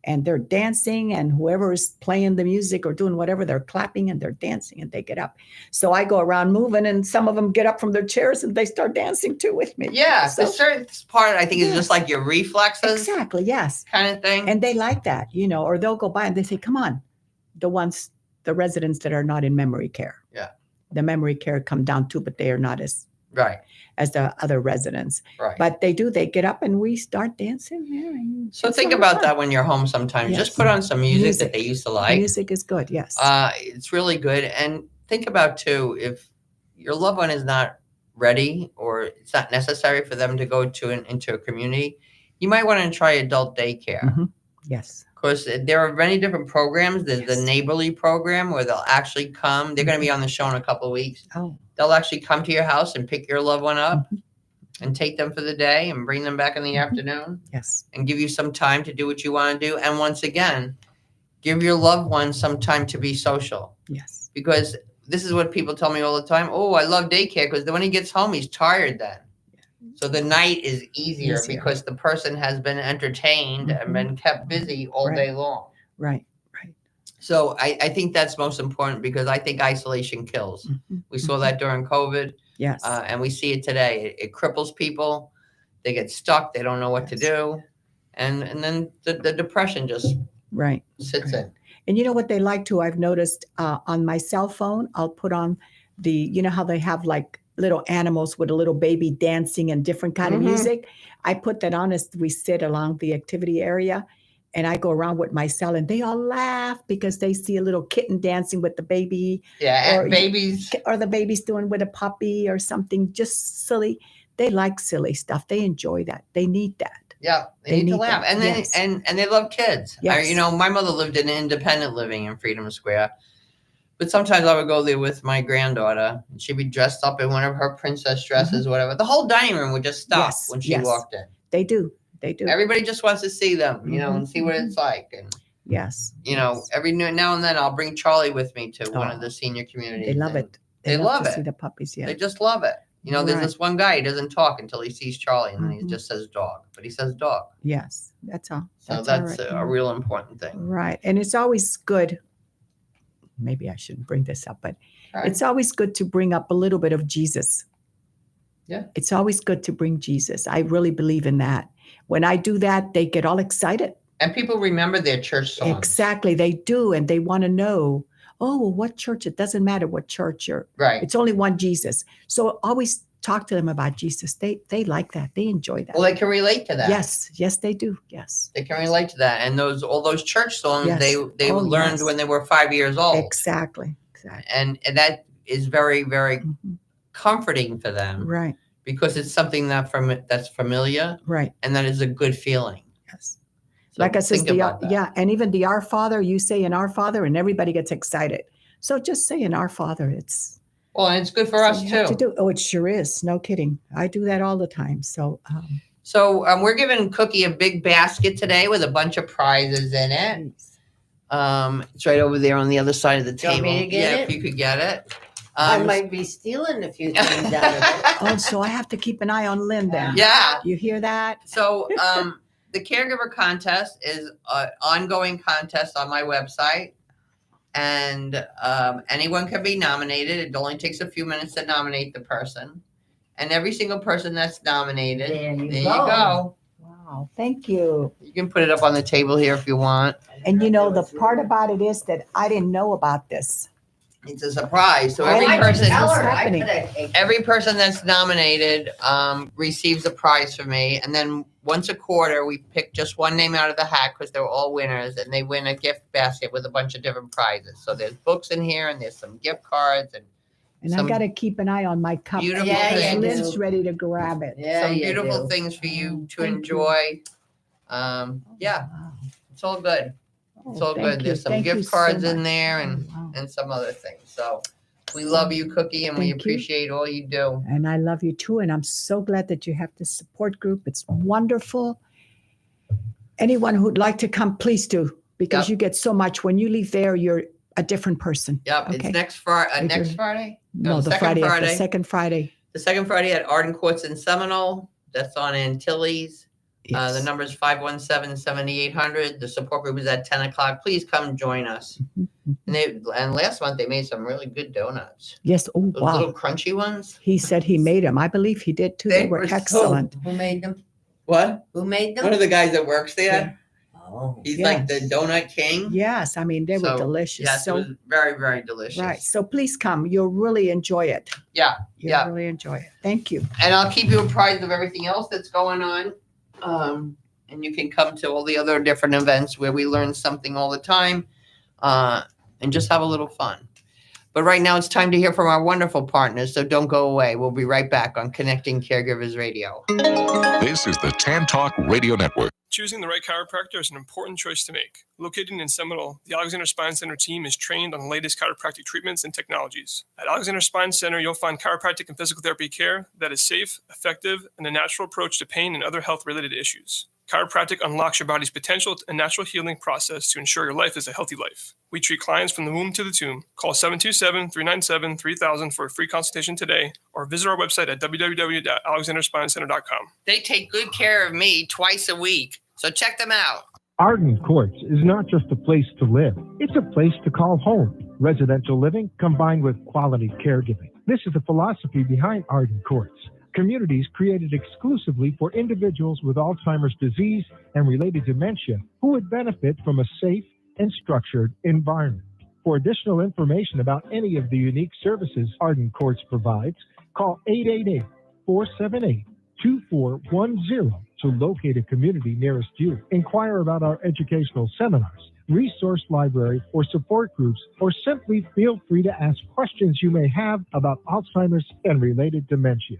S7: And they're dancing and whoever is playing the music or doing whatever, they're clapping and they're dancing and they get up. So I go around moving and some of them get up from their chairs and they start dancing too with me.
S4: Yeah.
S7: So-
S4: The certain part, I think, is
S7: Yes.
S4: just like your reflexes
S7: Exactly. Yes.
S4: kind of thing.
S7: And they like that, you know, or they'll go by and they say, come on, the residents that are not in memory care.
S4: Yeah.
S7: the memory care come down too, but they are not as
S4: Right.
S7: the other residents.
S4: Right.
S7: But they get up and we start dancing there. And
S4: So
S7: it's
S4: think
S7: a lot of
S4: about
S7: fun.
S4: that when you're home sometimes.
S7: Yes.
S4: Just put on some music
S7: Music.
S4: that they used to like.
S7: Music is good, yes.
S4: It's really good. And think about too, if your loved one is not ready or it's not necessary for them to go into a community, you might want to try adult daycare.
S7: Mhm. Yes.
S4: Of course, there are many different programs. There's the
S7: Yes.
S4: neighborly program where they'll actually come. They're going to be on the show in a couple of weeks.
S7: Oh.
S4: They'll actually come to your house and pick your loved one up
S7: Mhm.
S4: and take them for the day and bring them back in the afternoon
S7: Yes.
S4: and give you some time to do what you want to do. And once again, give your loved one some time to be social.
S7: Yes.
S4: Because this is what people tell me all the time. Oh, I love daycare because when he gets home, he's tired then. So the night is easier because the person has been entertained and been kept busy all day long.
S7: Right. Right.
S4: So I think that's most important because I think isolation kills.
S7: Mhm.
S4: We saw that during COVID.
S7: Yes.
S4: And we see it today. It cripples people. They get stuck. They don't know what to do. And then the depression just
S7: Right.
S4: sits in.
S7: And you know what they like to? I've noticed on my cell phone, I'll put on you know how they have like little animals with a little baby dancing and different kind of music. I put that on as we sit along the activity area. And I go around with my cell and they all laugh because they see a little kitten dancing with the baby.
S4: Yeah,
S7: or
S4: babies.
S7: Or the baby's doing with a puppy or something just silly. They like silly stuff. They enjoy that. They need that.
S4: Yeah, they need to laugh.
S7: that.
S4: And then
S7: Yes.
S4: and they love kids.
S7: Yes.
S4: My mother lived in independent living in Freedom Square. But sometimes I would go there with my granddaughter and she'd be dressed up in one of her princess dresses, whatever. The whole dining room would just stop
S7: Yes,
S4: when she
S7: yes.
S4: walked in.
S7: They do. They do.
S4: Everybody just wants to see them, and see what it's like. And
S7: Yes.
S4: every now and then I'll bring Charlie with me to one of the senior communities.
S7: They love
S4: and
S7: it.
S4: They love
S7: to
S4: it.
S7: see the puppies. Yeah.
S4: They just love it. There's
S7: Right.
S4: this one guy, he doesn't talk until he sees Charlie, and then he
S7: Mhm.
S4: just says dog. But he says dog.
S7: Yes. That's all.
S4: So
S7: all
S4: that's
S7: right.
S4: a real important thing.
S7: Right. And it's always good. Maybe I shouldn't bring this up, but
S4: Right.
S7: it's always good to bring up a little bit of Jesus.
S4: Yeah.
S7: It's always good to bring Jesus. I really believe in that. When I do that, they get all excited.
S4: And people remember their church songs.
S7: Exactly. They do. And they want to know, oh, well, what church? It doesn't matter what church you're.
S4: Right.
S7: It's only one Jesus. So always talk to them about Jesus. They like that. They enjoy that.
S4: Well, they can relate to that.
S7: Yes. Yes, they do. Yes.
S4: They can relate to that. And all those church songs
S7: Yes.
S4: they
S7: Oh,
S4: learned
S7: yes.
S4: when they were 5 years old.
S7: Exactly. Exactly.
S4: And that is very, very
S7: Mhm.
S4: comforting for them
S7: Right.
S4: because it's something that's familiar
S7: Right.
S4: and that is a good feeling.
S7: Yes.
S4: So
S7: Like I said,
S4: think about that.
S7: yeah, and even the Our Father, you say in Our Father, and everybody gets excited. So just say in Our Father, it's
S4: Well, and it's good for
S7: so
S4: us
S7: you have to
S4: too.
S7: do. Oh, it sure is. No kidding. I do that all the time. So
S4: So we're giving Cookie a big basket today with a bunch of prizes in it. It's right over there on the other side of the
S6: Do you want
S4: table.
S6: me to get
S4: yeah,
S6: it?
S4: if you could get it.
S6: I might be stealing a few things out of it.
S7: oh, so I have to keep an eye on Lynn then.
S4: Yeah.
S7: You hear that?
S4: So the Caregiver contest is an ongoing contest on my website. And anyone can be nominated. It only takes a few minutes to nominate the person. And every single person that's nominated,
S6: There you
S4: you
S6: go.
S4: go.
S7: Wow. Thank you.
S4: You can put it up on the table here if you want.
S7: And you know, the part about it is that I didn't know about this.
S4: It's a surprise. So
S7: Oh,
S4: every
S7: I
S4: person,
S7: tell her.
S4: every person that's nominated receives a prize from me. And then once a quarter, we pick just one name out of the hat because they're all winners, and they win a gift basket with a bunch of different prizes. So there's books in here, and there's some gift cards, and
S7: And I
S4: some
S7: got to keep an eye on my cup.
S4: beautiful
S6: Yeah,
S7: because
S6: yeah,
S7: Lynn's
S6: do.
S7: ready to grab it.
S6: Yeah,
S4: some
S6: you
S4: beautiful
S6: do.
S4: things for you to
S7: Thank you.
S4: enjoy. Yeah,
S7: Wow.
S4: it's all good. It's all
S7: thank
S4: good.
S7: you.
S4: There's some
S7: Thank you
S4: gift
S7: so
S4: cards in
S7: much.
S4: there
S7: Oh, wow.
S4: and some other things. So we love you, Cookie, and we
S7: Thank you.
S4: appreciate all you do.
S7: And I love you too. And I'm so glad that you have this support group. It's wonderful. Anyone who'd like to come, please do, because
S4: Yep.
S7: you get so much. When you leave there, you're a different person.
S4: Yep,
S7: Okay.
S4: it's next Friday.
S7: If
S4: Next
S7: you're-
S4: Friday?
S7: No, the
S4: second
S7: Friday after,
S4: Friday.
S7: second Friday.
S4: The second Friday at Arden Courts in Seminole. That's on Antilles.
S7: Yes.
S4: The number is 517-7800. The support group is at 10 o'clock. Please come join us. And last month they made some really good donuts.
S7: Yes. Oh,
S4: Those
S7: wow.
S4: little crunchy ones.
S7: He said he made them. I believe he did too. They were
S4: so-
S7: excellent.
S6: Who made them?
S4: What?
S6: Who made them?
S4: One of the guys that works there.
S6: Oh,
S4: He's
S7: Yeah.
S4: like the donut king.
S7: Yes, I mean, they were
S4: So,
S7: delicious.
S4: Yes,
S7: So
S4: it was very, very delicious.
S7: right. So please come. You'll really enjoy it.
S4: Yeah,
S7: You'll
S4: yeah.
S7: really enjoy it. Thank you.
S4: And I'll keep you apprised of everything else that's going on. And you can come to all the other different events where we learn something all the time, and just have a little fun. But right now it's time to hear from our wonderful partners, so don't go away. We'll be right back on Connecting Caregivers Radio.
S2: This is the Tan Talk Radio Network.
S11: Choosing the right chiropractor is an important choice to make. Located in Seminole, the Alexander Spine Center team is trained on the latest chiropractic treatments and technologies. At Alexander Spine Center, you'll find chiropractic and physical therapy care that is safe, effective, and a natural approach to pain and other health-related issues. Chiropractic unlocks your body's potential and natural healing process to ensure your life is a healthy life. We treat clients from the womb to the tomb. Call 727-397-3000 for a free consultation today, or visit our website at www.alexanderspinecenter.com.
S4: They take good care of me twice a week, so check them out.
S9: Arden Courts is not just a place to live. It's a place to call home. Residential living combined with quality caregiving. This is the philosophy behind Arden Courts. Communities created exclusively for individuals with Alzheimer's disease and related dementia who would benefit from a safe and structured environment. For additional information about any of the unique services Arden Courts provides, call 888-478-2410 to locate a community nearest you. Inquire about our educational seminars, resource library, or support groups, or simply feel free to ask questions you may have about Alzheimer's and related dementias.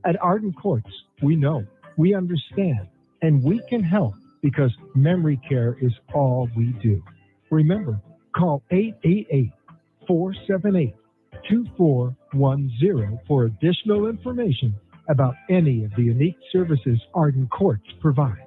S9: At Arden Courts, we know, we understand, and we can help because memory care is all we do. Remember, call 888-478-2410 for additional information about any of the unique services Arden Courts provides.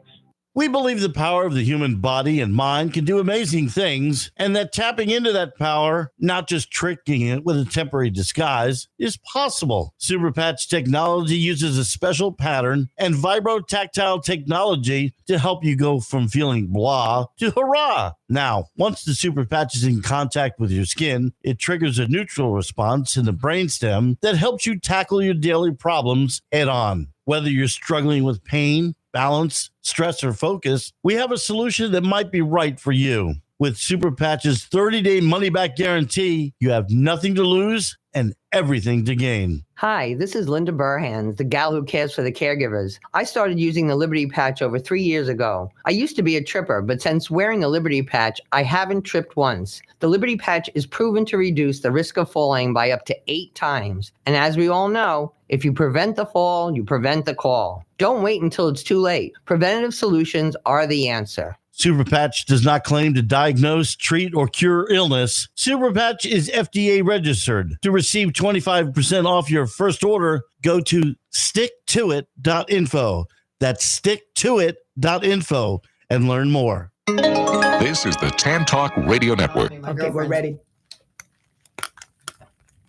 S5: We believe the power of the human body and mind can do amazing things, and that tapping into that power, not just tricking it with a temporary disguise, is possible. Superpatch technology uses a special pattern and vibrotactile technology to help you go from feeling blah to hurrah. Now, once the Superpatch is in contact with your skin, it triggers a neutral response in the brainstem that helps you tackle your daily problems head on. Whether you're struggling with pain, balance, stress, or focus, we have a solution that might be right for you. With Superpatch's 30-day money-back guarantee, you have nothing to lose and everything to gain.
S12: Hi, this is Linda Burhans, the gal who cares for the caregivers. I started using the Liberty Patch over 3 years ago. I used to be a tripper, but since wearing the Liberty Patch, I haven't tripped once. The Liberty Patch is proven to reduce the risk of falling by up to 8 times. And as we all know, if you prevent the fall, you prevent the call. Don't wait until it's too late. Preventative solutions are the answer.
S5: Superpatch does not claim to diagnose, treat, or cure illness. Superpatch is FDA registered. To receive 25% off your first order, go to sticktoit.info. That's sticktoit.info and learn more.
S2: This is the Tan Talk Radio Network.
S7: Okay, we're ready.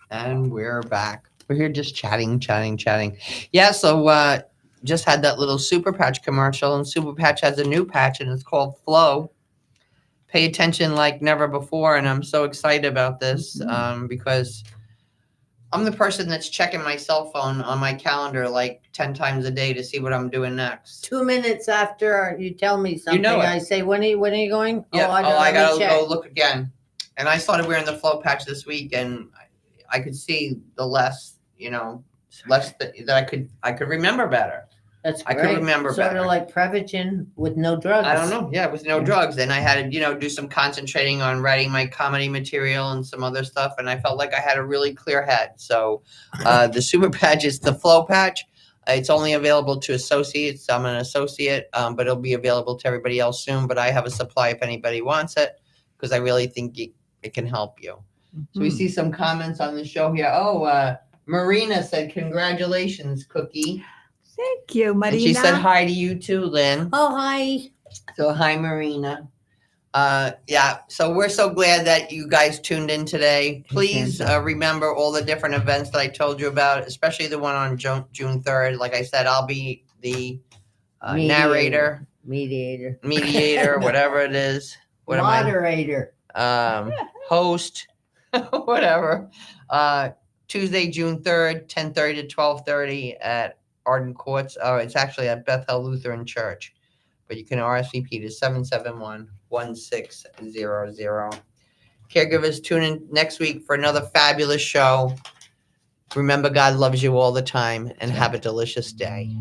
S4: And we're back. We're here just chatting. Yeah, so just had that little Super Patch commercial, and Super Patch has a new patch, and it's called Flow. Pay attention like never before, and I'm so excited about this because I'm the person that's checking my cell phone on my calendar like 10 times a day to see what I'm doing next.
S6: 2 minutes after you tell me something, I say, when are you going?
S4: Yeah.
S6: I
S4: gotta go look again. And I started wearing the Flow Patch this week, and I could see the less that I could remember better.
S6: That's great.
S4: I could remember
S6: sort
S4: better.
S6: of like Prevagen with no drugs.
S4: I don't know. Yeah, with no drugs. And I had to, do some concentrating on writing my comedy material and some other stuff. And I felt like I had a really clear head. So the Super Patch is the Flow Patch. It's only available to associates. I'm an associate, but it'll be available to everybody else soon. But I have a supply if anybody wants it, because I really think it can help you. So we see some comments on the show here. Marina said, congratulations, Cookie.
S7: Thank you, Marina.
S4: And she said hi to you too, Lynn.
S6: Oh, hi.
S4: So hi, Marina. So we're so glad that you guys tuned in today. Please remember all the different events that I told you about, especially the one on June 3rd. Like I said, I'll be the narrator, mediator, whatever it is.
S6: Moderator.
S4: Host, whatever. Tuesday, June 3rd, 10:30 to 12:30 at Arden Courts. It's actually at Bethel Lutheran Church. but you can RSVP to 771-1600. Caregivers, tune in next week for another fabulous show. Remember, God loves you all the time, and have a delicious day.